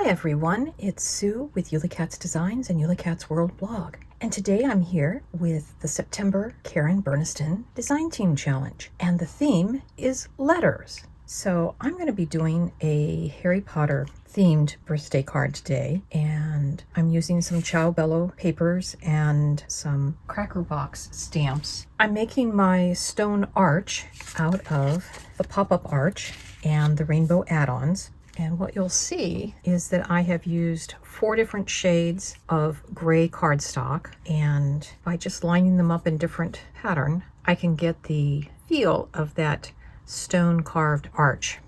Hi everyone, it's Sue with Ully Designs and Ully World blog. And today I'm here with the September Karen Burniston Design Team Challenge. And the theme is letters. So I'm going to be doing a Harry Potter themed birthday card today. And I'm using some Ciao Bello papers and some Cracker Box stamps. I'm making my stone arch out of the pop-up arch and the rainbow add-ons. And what you'll see is that I have used 4 different shades of gray cardstock, and by just lining them up in different pattern, I can get the feel of that stone carved arch.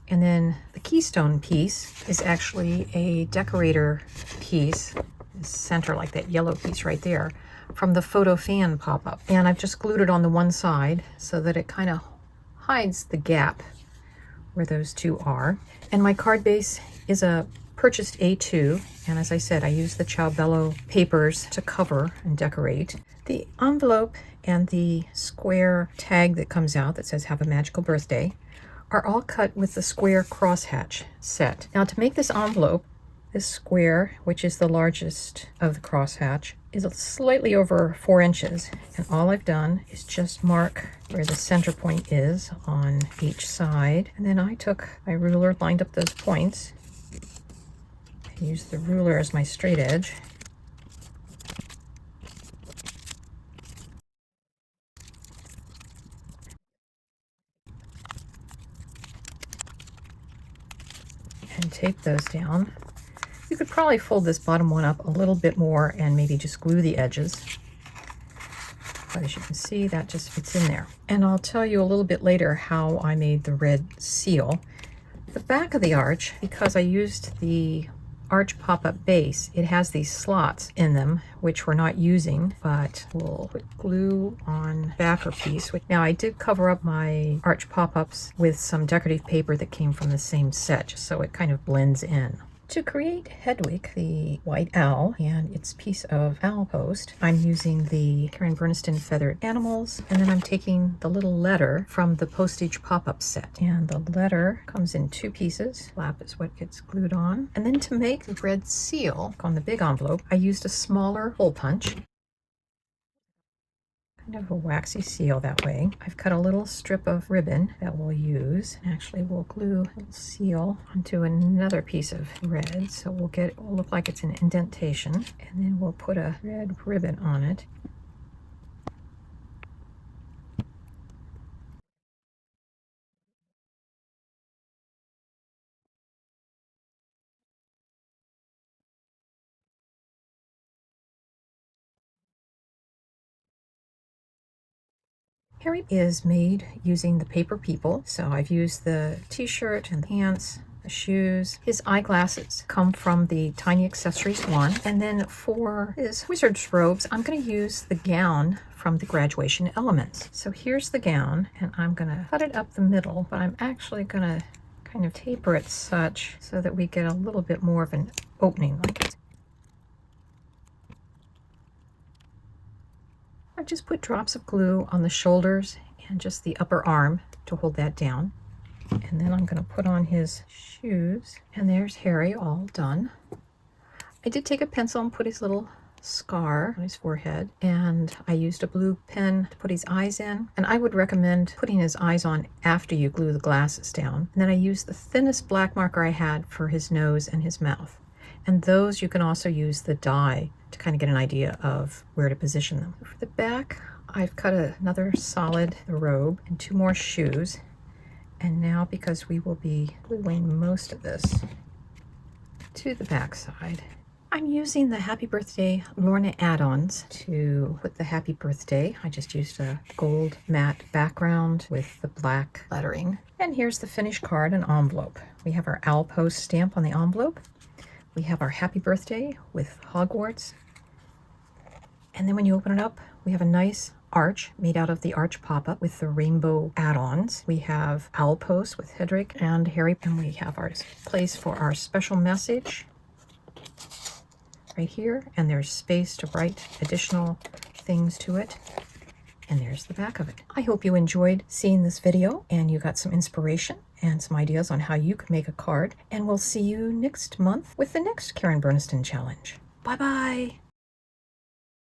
And then the keystone piece is actually a decorator piece, center like that yellow piece right there, from the photo fan pop-up. And I've just glued it on the one side so that it kind of hides the gap where those two are. And my card base is a purchased A2, and as I said, I use the Ciao Bello papers to cover and decorate. The envelope and the square tag that comes out that says "Have a Magical Birthday" are all cut with the square crosshatch set. Now to make this envelope, this square, which is the largest of the crosshatch, is slightly over 4 inches, and all I've done is just mark where the center point is on each side, and then I took my ruler, lined up those points, and used the ruler as my straight edge, and tape those down. You could probably fold this bottom one up a little bit more and maybe just glue the edges. But as you can see, that just fits in there. And I'll tell you a little bit later how I made the red seal. The back of the arch, because I used the arch pop-up base, it has these slots in them, which we're not using, but we'll put glue on backer piece. Now I did cover up my arch pop-ups with some decorative paper that came from the same set, just so it kind of blends in. To create Hedwig, the white owl, and its piece of owl post, I'm using the Karen Burniston feathered animals, and then I'm taking the little letter from the postage pop-up set. And the letter comes in 2 pieces. Flap is what gets glued on. And then to make the red seal on the big envelope, I used a smaller hole punch. Kind of a waxy seal that way. I've cut a little strip of ribbon that we'll use. Actually, we'll glue a little seal onto another piece of red, so it will look like it's an indentation, and then we'll put a red ribbon on it. Harry is made using the paper people, so I've used the t-shirt and pants, the shoes. His eyeglasses come from the Tiny Accessories one, and then for his wizard's robes, I'm going to use the gown from the Graduation Elements. So here's the gown, and I'm going to cut it up the middle, but I'm actually going to kind of taper it such so that we get a little bit more of an opening like it. I just put drops of glue on the shoulders and just the upper arm to hold that down. And then I'm going to put on his shoes. And there's Harry all done. I did take a pencil and put his little scar on his forehead. And I used a blue pen to put his eyes in. And I would recommend putting his eyes on after you glue the glasses down. And then I used the thinnest black marker I had for his nose and his mouth. And those you can also use the die to kind of get an idea of where to position them. For the back, I've cut another solid robe and 2 more shoes. And now, because we will be gluing most of this to the back side, I'm using the Happy Birthday Lorna add-ons to put the happy birthday. I just used a gold matte background with the black lettering. And here's the finished card and envelope. We have our owl post stamp on the envelope. We have our happy birthday with Hogwarts. And then when you open it up, we have a nice arch made out of the arch pop-up with the rainbow add-ons. We have owl post with Hedwig and Harry, and we have our place for our special message right here, and there's space to write additional things to it. And there's the back of it. I hope you enjoyed seeing this video and you got some inspiration and some ideas on how you can make a card. And we'll see you next month with the next Karen Burniston challenge. Bye-bye.